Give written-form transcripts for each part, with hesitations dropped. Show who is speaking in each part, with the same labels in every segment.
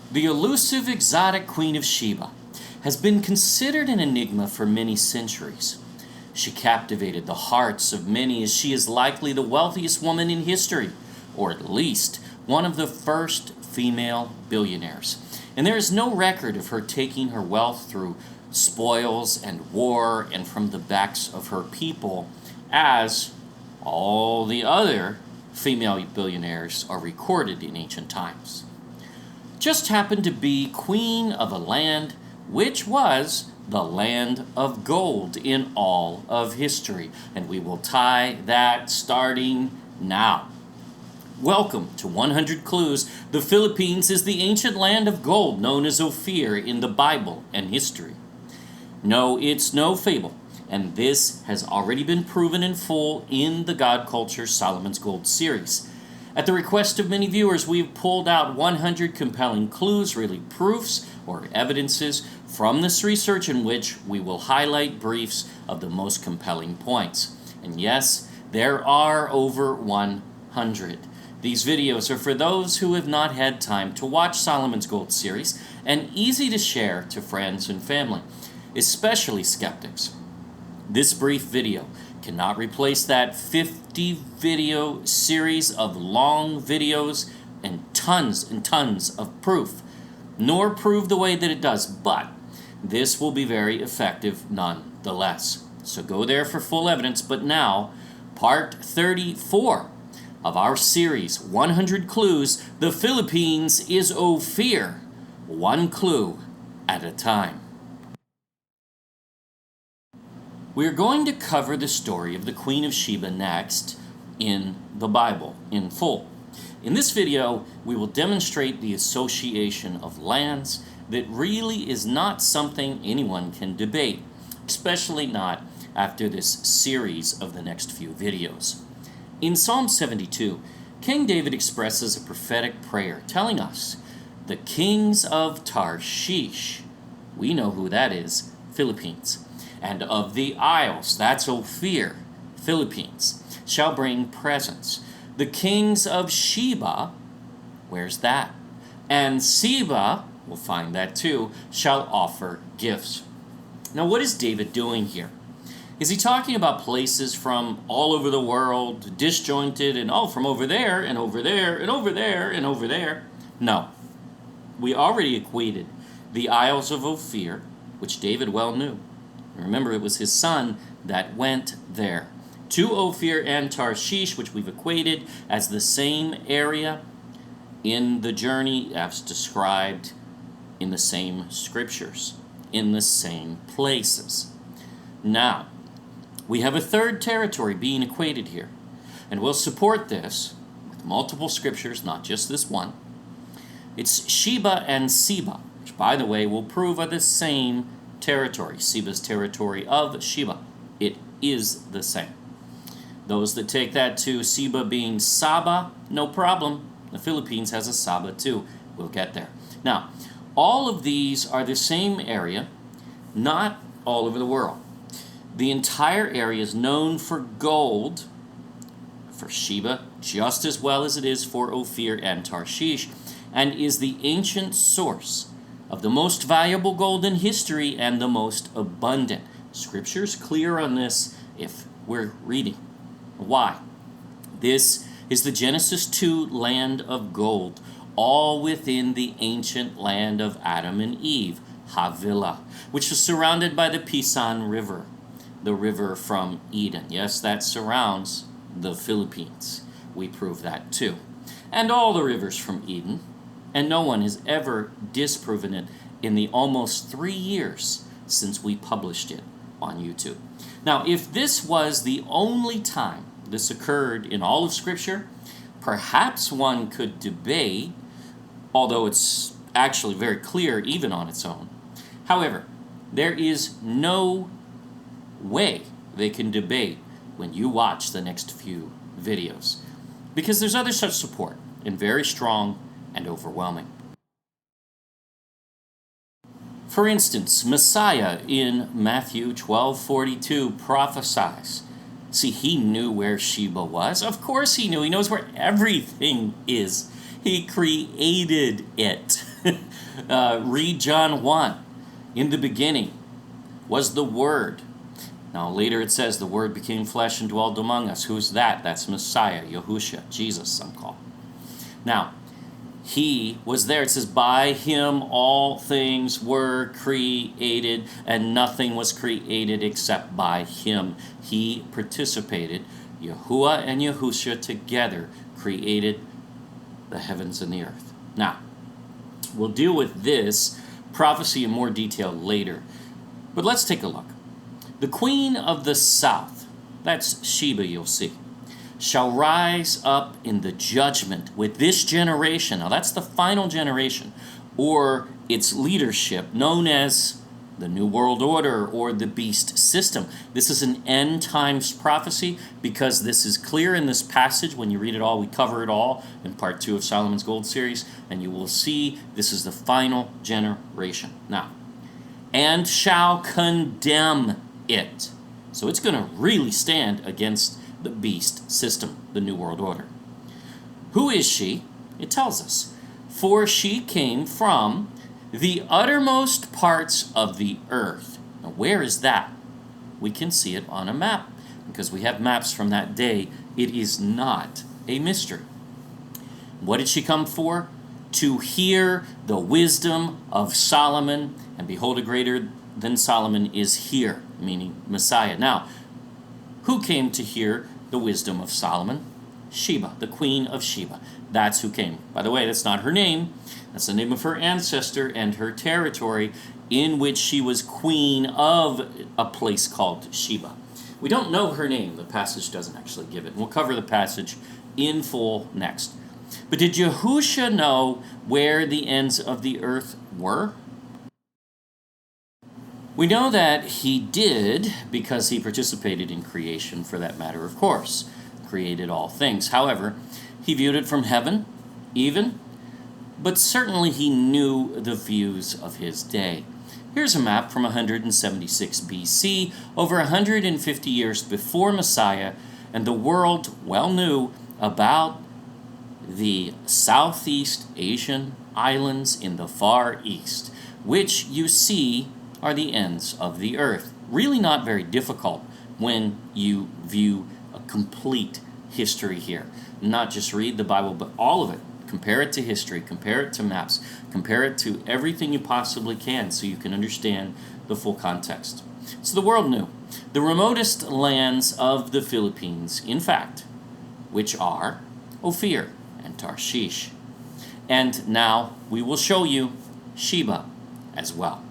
Speaker 1: The elusive exotic Queen of Sheba has been considered an enigma for many centuries. She captivated the hearts of many as she is likely the wealthiest woman in history, or at least one of the first female billionaires. And there is no record of her taking her wealth through spoils and war and from the backs of her people, as all the other female billionaires are recorded in ancient times. Just happened to be queen of a land which was the land of gold in all of history. And we will tie that starting now. Welcome to 100 Clues. The Philippines is the ancient land of gold known as Ophir in the Bible and history. No, it's no fable, and this has already been proven in full in the God Culture Solomon's Gold series. At the request of many viewers, we've pulled out 100 compelling clues, really proofs or evidences from this research, in which we will highlight briefs of the most compelling points. And yes, there are over 100. These videos are for those who have not had time to watch Solomon's Gold series and easy to share to friends and family, especially skeptics. This brief video cannot replace that 50 video series of long videos and tons of proof, nor prove the way that it does, but this will be very effective nonetheless. So go there for full evidence. But now, part 34 of our series, 100 Clues. The Philippines is Ophir, one clue at a time. We're going to cover the story of the Queen of Sheba next in the Bible in full. In this video, we will demonstrate the association of lands that really is not something anyone can debate, especially not after this series of the next few videos. In Psalm 72, King David expresses a prophetic prayer telling us, the kings of Tarshish, we know who that is, Philippines, and of the isles, that's Ophir, Philippines, shall bring presents. The kings of Sheba, where's that? And Sheba, we'll find that too, shall offer gifts. Now, what is David doing here? Is he talking about places from all over the world, disjointed, and from over there, and over there, and over there, and over there? No. We already equated the Isles of Ophir, which David well knew. Remember, it was his son that went there, to Ophir and Tarshish, which we've equated as the same area in the journey as described in the same scriptures, in the same places. Now, we have a third territory being equated here, and we'll support this with multiple scriptures, not just this one. It's Sheba and Sheba, which, by the way, will prove are the same territory. Sheba's territory of Sheba. It is the same. Those that take that to Sheba being Saba, no problem. The Philippines has a Saba too. We'll get there. Now, all of these are the same area, not all over the world. The entire area is known for gold, for Sheba, just as well as it is for Ophir and Tarshish, and is the ancient source of the most valuable gold in history and the most abundant. Scripture's clear on this if we're reading. Why? This is the Genesis 2 land of gold, all within the ancient land of Adam and Eve, Havilah, which was surrounded by the Pisan River, the river from Eden. Yes, that surrounds the Philippines. We prove that too. And all the rivers from Eden, and no one has ever disproven it in the almost 3 years since we published it on YouTube. Now, if this was the only time this occurred in all of Scripture, perhaps one could debate, although it's actually very clear even on its own. However, there is no way they can debate when you watch the next few videos, because there's other such support, and very strong and overwhelming. For instance, Messiah in Matthew 12:42 prophesies. See, he knew where Sheba was. Of course he knew. He knows where everything is. He created it. Read John 1. In the beginning was the Word. Now later it says the Word became flesh and dwelled among us. Who's that? That's Messiah, Yahushua, Jesus, some call. Now, he was there. It says, by him all things were created, and nothing was created except by him. He participated. Yahuwah and Yahushua together created the heavens and the earth. Now, we'll deal with this prophecy in more detail later. But let's take a look. The queen of the south, that's Sheba, you'll see, shall rise up in the judgment with this generation. Now that's the final generation, or its leadership, known as the New World Order or the beast system. This is an end times prophecy because this is clear in this passage. When you read it all, we cover it all in part 2 of Solomon's Gold series, and you will see this is the final generation. Now, and shall condemn it. So it's going to really stand against the beast system, the New World Order. Who is she? It tells us. For she came from the uttermost parts of the earth. Now, where is that? We can see it on a map because we have maps from that day. It is not a mystery. What did she come for? To hear the wisdom of Solomon, and behold, a greater than Solomon is here, meaning Messiah. Now, who came to hear the wisdom of Solomon? Sheba, the queen of Sheba. That's who came. By the way, that's not her name. That's the name of her ancestor and her territory in which she was queen of a place called Sheba. We don't know her name. The passage doesn't actually give it. We'll cover the passage in full next. But did Yahushua know where the ends of the earth were? We know that he did because he participated in creation, for that matter, of course. Created all things. However, he viewed it from heaven, even, but certainly he knew the views of his day. Here's a map from 176 BC, over 150 years before Messiah, and the world well knew about the Southeast Asian islands in the Far East, which you see are the ends of the earth. Really not very difficult when you view a complete history here. Not just read the Bible, but all of it. Compare it to history, compare it to maps, compare it to everything you possibly can so you can understand the full context. So the world knew. The remotest lands of the Philippines, in fact, which are Ophir and Tarshish. And now we will show you Sheba as well.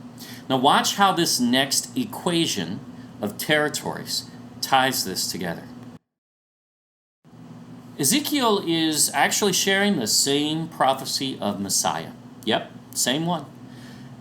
Speaker 1: Now watch how this next equation of territories ties this together. Ezekiel is actually sharing the same prophecy of Messiah. Yep, same one.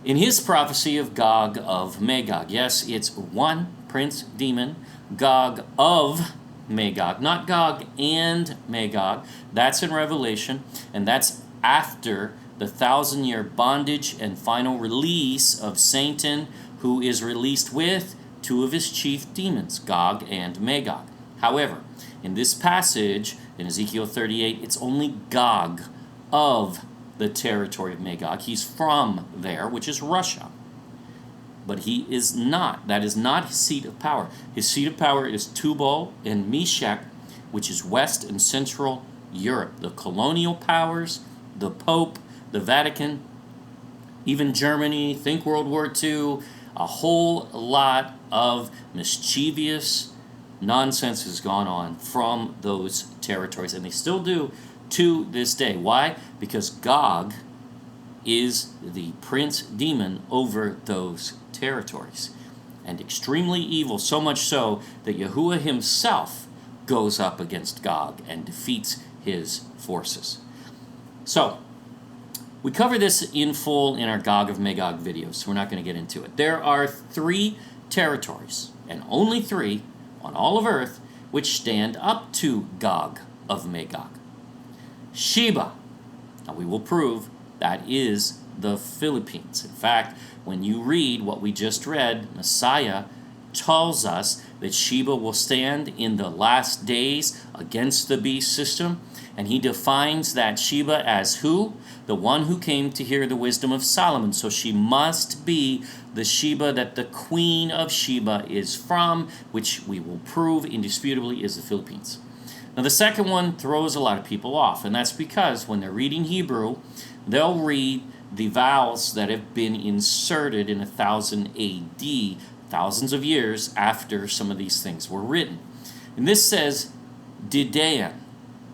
Speaker 1: In his prophecy of Gog of Magog. Yes, it's one prince demon, Gog of Magog. Not Gog and Magog. That's in Revelation, and that's after the 1,000-year bondage and final release of Satan, who is released with two of his chief demons, Gog and Magog. However, in this passage, in Ezekiel 38, it's only Gog of the territory of Magog. He's from there, which is Russia. But he is not. That is not his seat of power. His seat of power is Tubal and Meshach, which is West and Central Europe. The colonial powers, the Pope, the Vatican, even Germany, think World War II, a whole lot of mischievous nonsense has gone on from those territories, and they still do to this day. Why? Because Gog is the prince demon over those territories, and extremely evil, so much so that Yahuwah himself goes up against Gog and defeats his forces. So, we cover this in full in our Gog of Magog videos, so we're not going to get into it. There are 3 territories, and only 3, on all of earth, which stand up to Gog of Magog. Sheba. Now we will prove that is the Philippines. In fact, when you read what we just read, Messiah tells us that Sheba will stand in the last days against the beast system, and he defines that Sheba as who? the one who came to hear the wisdom of Solomon. So she must be the Sheba that the Queen of Sheba is from, which we will prove indisputably is the Philippines. Now the second one throws a lot of people off, and that's because when they're reading Hebrew, they'll read the vowels that have been inserted in 1000 AD, thousands of years after some of these things were written. And this says Didain,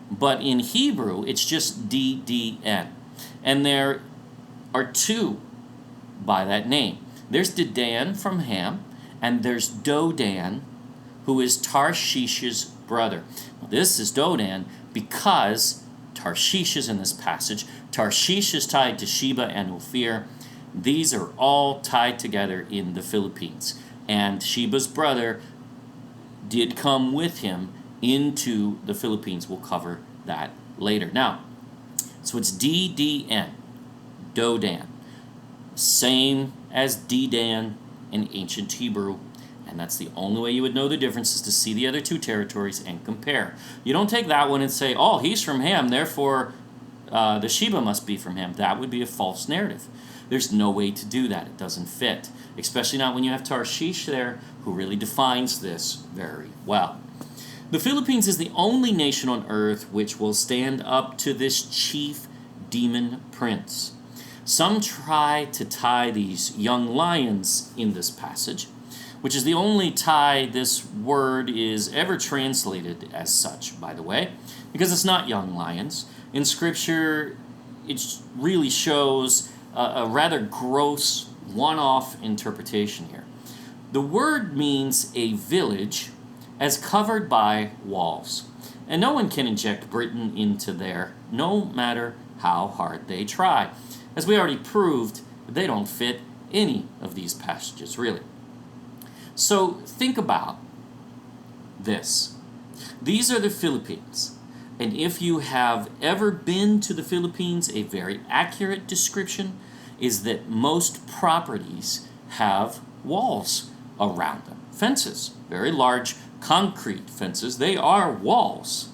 Speaker 1: but in Hebrew it's just DDN. And there are two by that name. There's Didan from Ham, and there's Dodan, who is Tarshish's brother. This is Dodan because Tarshish is in this passage. Tarshish is tied to Sheba and Ophir. These are all tied together in the Philippines. And Sheba's brother did come with him into the Philippines. We'll cover that later. Now, so it's DDN, Dodan. Same as Dedan in ancient Hebrew. And that's the only way you would know the difference, is to see the other two territories and compare. You don't take that one and say, oh, he's from Ham, therefore the Sheba must be from Ham. That would be a false narrative. There's no way to do that. It doesn't fit. Especially not when you have Tarshish there, who really defines this very well. The Philippines is the only nation on earth which will stand up to this chief demon prince. Some try to tie these young lions in this passage, which is the only tie this word is ever translated as such, by the way, because it's not young lions. In Scripture, it really shows a rather gross one-off interpretation here. The word means a village as covered by walls, and no one can inject Britain into there, no matter how hard they try. As we already proved, they don't fit any of these passages, really. So think about this. These are the Philippines. And if you have ever been to the Philippines, a very accurate description is that most properties have walls around them. Fences, very large concrete fences. They are walls.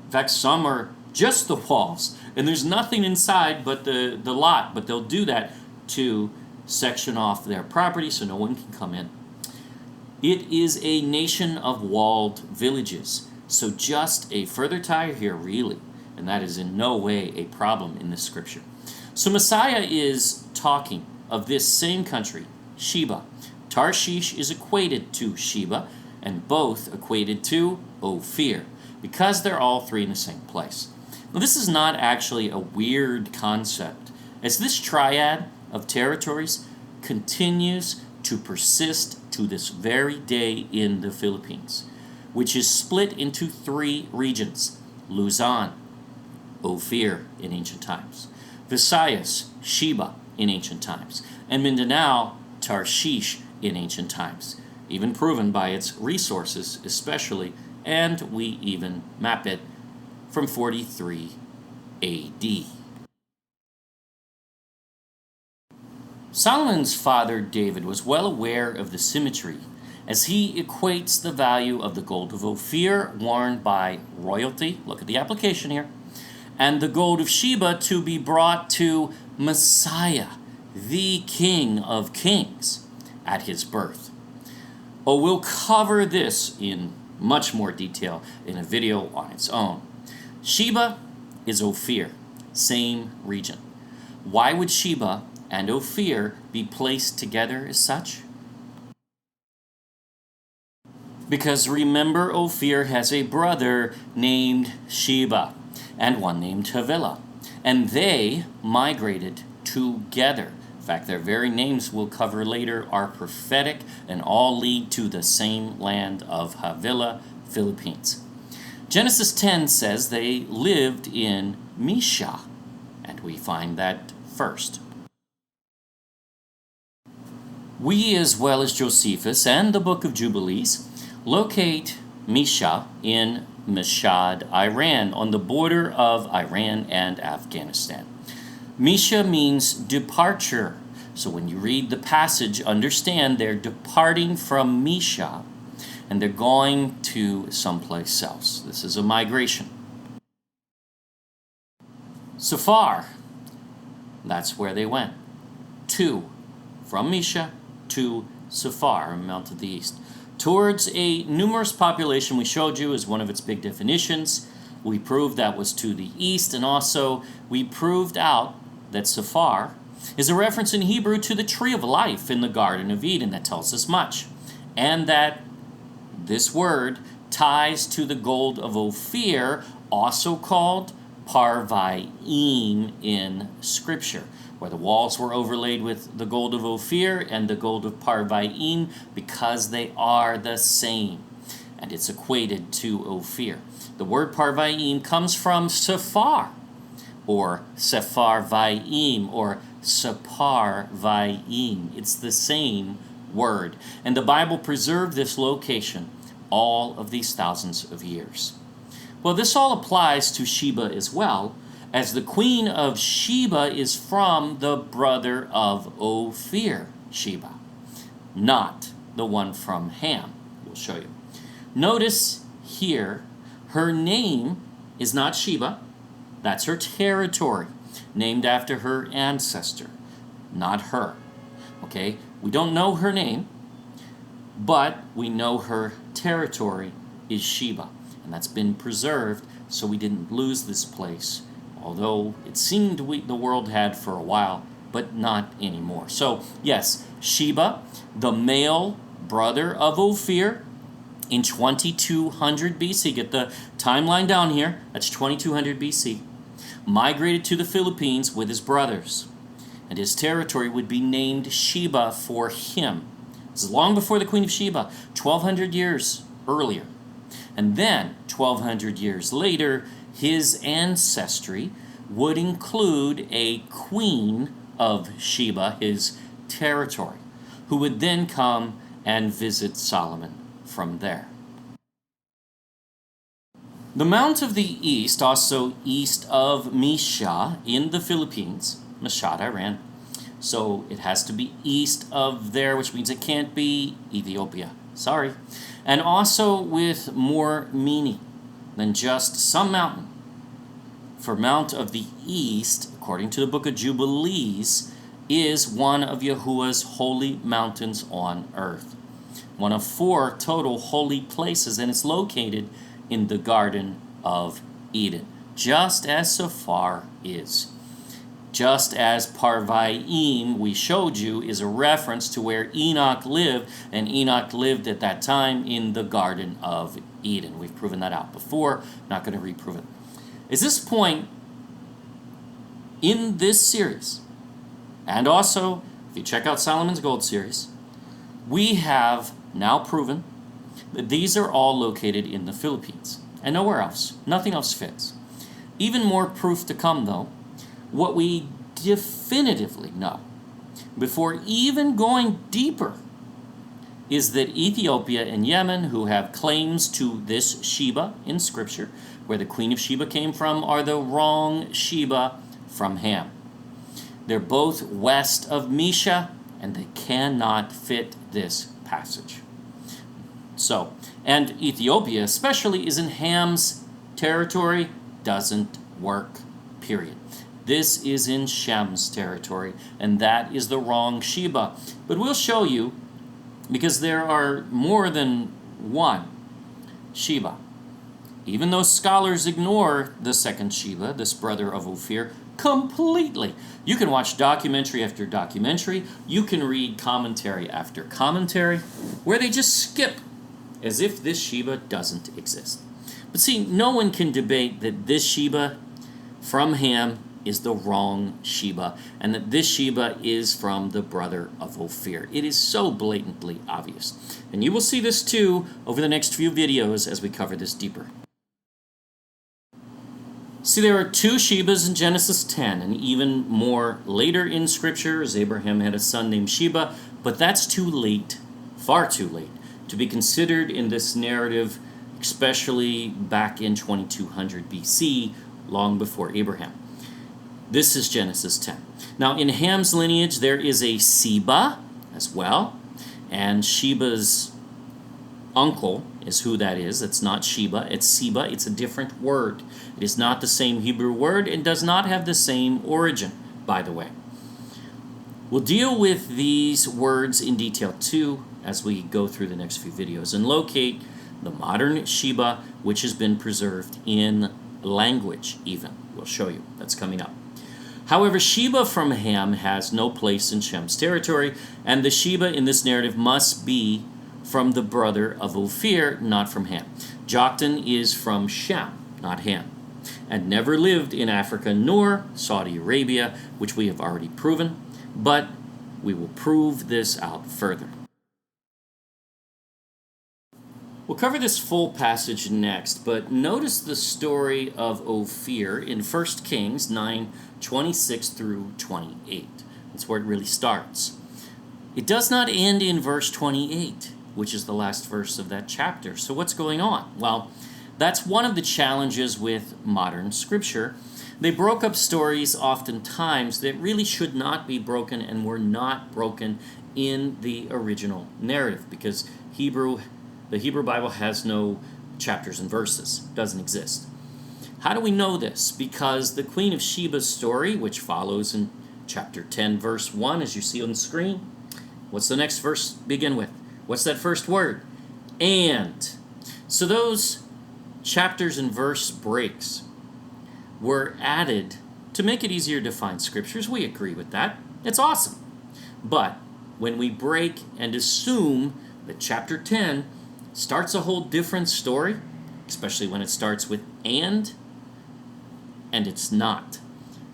Speaker 1: In fact, some are just the walls, and there's nothing inside but the lot, but they'll do that to section off their property so no one can come in. It is a nation of walled villages. So just a further tie here, really, and that is in no way a problem in this scripture. So Messiah is talking of this same country, Sheba. Tarshish is equated to Sheba, and both equated to Ophir, because they're all three in the same place. Now this is not actually a weird concept, as this triad of territories continues to persist to this very day in the Philippines, which is split into three regions: Luzon, Ophir in ancient times, Visayas, Sheba in ancient times, and Mindanao, Tarshish in ancient times, even proven by its resources especially, and we even map it from 43 AD. Solomon's father David was well aware of the symmetry as he equates the value of the gold of Ophir worn by royalty, look at the application here, and the gold of Sheba to be brought to Messiah, the King of Kings, at his birth. Oh, we'll cover this in much more detail in a video on its own. Sheba is Ophir, same region. Why would Sheba and Ophir be placed together as such? Because remember, Ophir has a brother named Sheba and one named Havilah, and they migrated together. In fact, their very names we'll cover later are prophetic and all lead to the same land of Havilah, Philippines. Genesis 10 says they lived in Mesha, and we find that first. We, as well as Josephus and the Book of Jubilees, locate Mesha in Mashhad, Iran, on the border of Iran and Afghanistan. Mesha means departure. So when you read the passage, understand they're departing from Mesha and they're going to someplace else. This is a migration. Safar, that's where they went. From Mesha to Safar, Mount of the East. Towards a numerous population we showed you as one of its big definitions. We proved that was to the east, and also we proved out that Safar is a reference in Hebrew to the tree of life in the Garden of Eden. That tells us much. And that this word ties to the gold of Ophir, also called Parvaim in Scripture, where the walls were overlaid with the gold of Ophir and the gold of Parvaim, because they are the same, and it's equated to Ophir. The word Parvaim comes from Safar, or Sepharvaim, or Separvaim. It's the same word, and the Bible preserved this location all of these thousands of years. Well, this all applies to Sheba as well, as the queen of Sheba is from the brother of Ophir, Sheba, not the one from Ham. We'll show you. Notice here, her name is not Sheba. That's her territory, named after her ancestor, not her. Okay, we don't know her name, but we know her territory is Sheba, and that's been preserved, so we didn't lose this place, although it seemed the world had for a while, but not anymore. So yes, Sheba, the male brother of Ophir, in 2200 BC, get the timeline down here, that's 2200 BC, migrated to the Philippines with his brothers, and his territory would be named Sheba for him. This is long before the Queen of Sheba, 1200 years earlier. And then, 1200 years later, his ancestry would include a queen of Sheba, his territory, who would then come and visit Solomon from there. The Mount of the East, also east of Mesha in the Philippines, Mashhad, Iran, so it has to be east of there, which means it can't be Ethiopia. Sorry. And also with more meaning than just some mountain. For Mount of the East, according to the book of Jubilees, is one of Yahuwah's holy mountains on earth. One of 4 total holy places, and it's located in the Garden of Eden, just as Safar is. Just as Parvaim, we showed you, is a reference to where Enoch lived, and Enoch lived at that time in the Garden of Eden. We've proven that out before, not going to reprove it. At this point in this series, and also if you check out Solomon's Gold series, we have now proven that these are all located in the Philippines and nowhere else. Nothing else fits. Even more proof to come, though. What we definitively know, before even going deeper, is that Ethiopia and Yemen, who have claims to this Sheba in Scripture, where the Queen of Sheba came from, are the wrong Sheba from Ham. They're both west of Mesha, and they cannot fit this passage. So, and Ethiopia especially is in Ham's territory, doesn't work, period. This is in Shem's territory, and that is the wrong Sheba. But we'll show you, because there are more than one Sheba. Even though scholars ignore the second Sheba, this brother of Ophir, completely. You can watch documentary after documentary. You can read commentary after commentary, where they just skip as if this Sheba doesn't exist. But see, no one can debate that this Sheba from Ham is the wrong Sheba, and that this Sheba is from the brother of Ophir. It is so blatantly obvious. And you will see this too over the next few videos as we cover this deeper. See, there are 2 Shebas in Genesis 10, and even more later in Scripture, as Abraham had a son named Sheba, but that's too late, far too late, to be considered in this narrative, especially back in 2200 BC, long before Abraham. This is Genesis 10. Now, in Ham's lineage, there is a Sheba as well, and Sheba's uncle is who that is. It's not Sheba, it's Seba. It's a different word. It is not the same Hebrew word and does not have the same origin, by the way. We'll deal with these words in detail too as we go through the next few videos and locate the modern Sheba, which has been preserved in language even. We'll show you. That's coming up. However, Sheba from Ham has no place in Shem's territory, and the Sheba in this narrative must be from the brother of Ophir, not from Ham. Joktan is from Shem, not Ham, and never lived in Africa nor Saudi Arabia, which we have already proven, but we will prove this out further. We'll cover this full passage next, but notice the story of Ophir in 1 Kings 9:26 through 28. That's where it really starts. It does not end in verse 28, which is the last verse of that chapter. So what's going on? Well, that's one of the challenges with modern scripture. They broke up stories oftentimes that really should not be broken and were not broken in the original narrative, because the Hebrew Bible has no chapters and verses. It doesn't exist. How do we know this? Because the Queen of Sheba's story, which follows in chapter 10, verse 1, as you see on the screen, what's the next verse begin with? What's that first word? And. So those chapters and verse breaks were added to make it easier to find scriptures. We agree with that. It's awesome. But when we break and assume that chapter 10 starts a whole different story, especially when it starts with and it's not,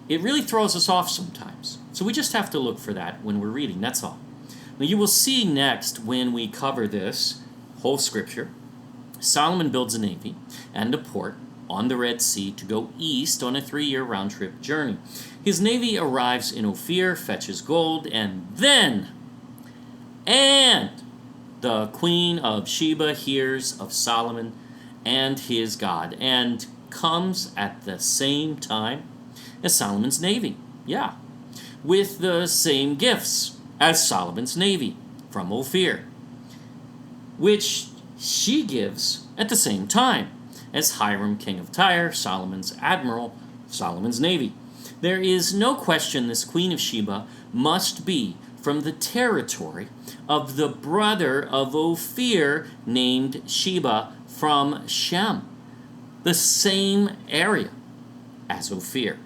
Speaker 1: it really throws us off sometimes. So we just have to look for that when we're reading, that's all. Now you will see next when we cover this whole scripture, Solomon builds a navy and a port on the Red Sea to go east on a 3-year round-trip journey. His navy arrives in Ophir, fetches gold, and the Queen of Sheba hears of Solomon and his God, and comes at the same time as Solomon's navy. Yeah, with the same gifts as Solomon's navy from Ophir, which she gives at the same time as Hiram, king of Tyre, Solomon's admiral, Solomon's navy. There is no question this Queen of Sheba must be from the territory of the brother of Ophir named Sheba from Shem, the same area as Ophir,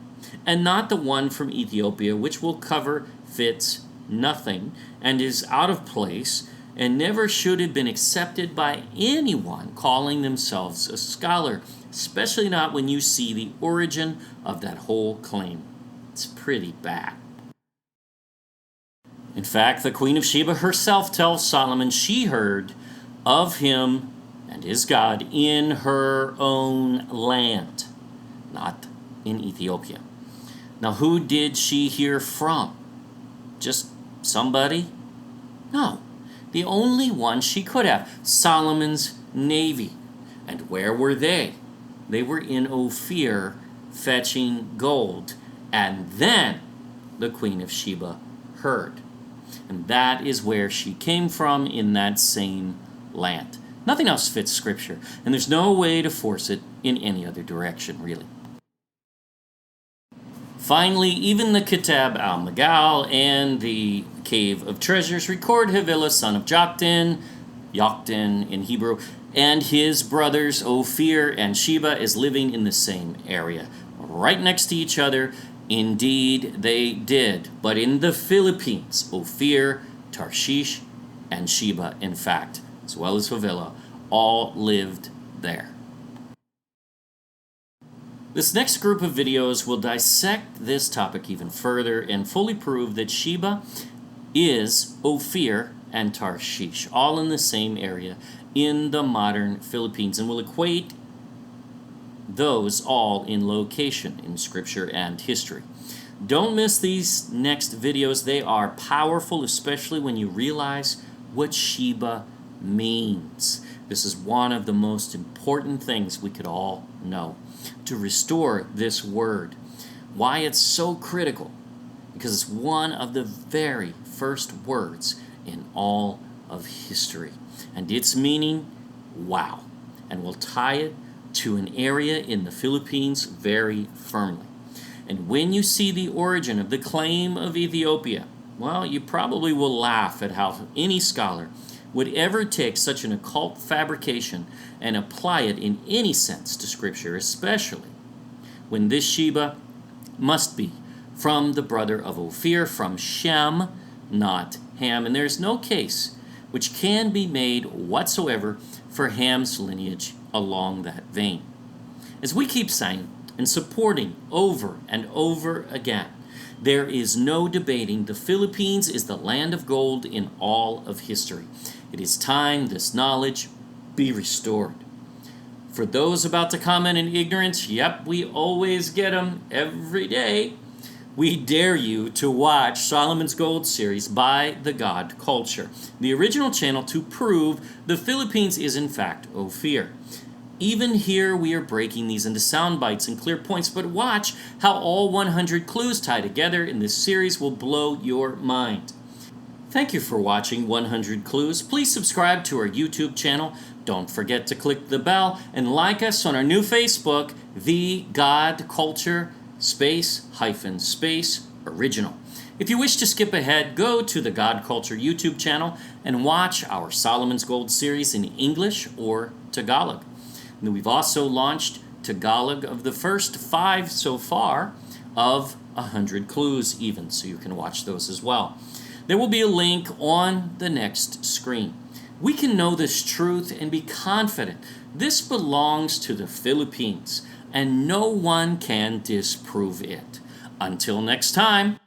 Speaker 1: and not the one from Ethiopia, which we'll cover fits nothing and is out of place and never should have been accepted by anyone calling themselves a scholar, especially not when you see the origin of that whole claim. It's pretty bad. In fact, the Queen of Sheba herself tells Solomon she heard of him and his God in her own land, not in Ethiopia. Now, who did she hear from? Just somebody? No. The only one she could have, Solomon's navy. And where were they? They were in Ophir fetching gold. And then the Queen of Sheba heard. And that is where she came from, in that same land. Nothing else fits Scripture, and there's no way to force it in any other direction, really. Finally, even the Kitab al-Magal and the Cave of Treasures record Havilah, son of Joktan in Hebrew, and his brothers Ophir and Sheba is living in the same area, right next to each other. Indeed, they did. But in the Philippines, Ophir, Tarshish, and Sheba, in fact, as well as Havilah, all lived there. This next group of videos will dissect this topic even further and fully prove that Sheba is Ophir and Tarshish, all in the same area in the modern Philippines, and will equate those all in location in Scripture and history. Don't miss these next videos. They are powerful, especially when you realize what Sheba means. This is one of the most important things we could all know. To restore this word. Why it's so critical? Because it's one of the very first words in all of history. And its meaning Wow. And will tie it to an area in the Philippines very firmly. And when you see the origin of the claim of Ethiopia, well, you probably will laugh at how any scholar would ever take such an occult fabrication and apply it in any sense to Scripture, especially when this Sheba must be from the brother of Ophir, from Shem, not Ham. And there's no case which can be made whatsoever for Ham's lineage along that vein. As we keep saying and supporting over and over again, there is no debating the Philippines is the land of gold in all of history. It is time this knowledge be restored. For those about to comment in ignorance, yep, we always get them every day. We dare you to watch Solomon's Gold series by The God Culture, the original channel to prove the Philippines is in fact Ophir. Even here we are breaking these into sound bites and clear points, but watch how all 100 clues tie together in this series will blow your mind. Thank you for watching 100 Clues. Please subscribe to our YouTube channel. Don't forget to click the bell and like us on our new Facebook, The God Culture _space original. If you wish to skip ahead, go to the God Culture YouTube channel and watch our Solomon's Gold series in English or Tagalog. And we've also launched Tagalog of the first 5 so far of 100 Clues even, so you can watch those as well. There will be a link on the next screen. We can know this truth and be confident this belongs to the Philippines, and no one can disprove it. Until next time.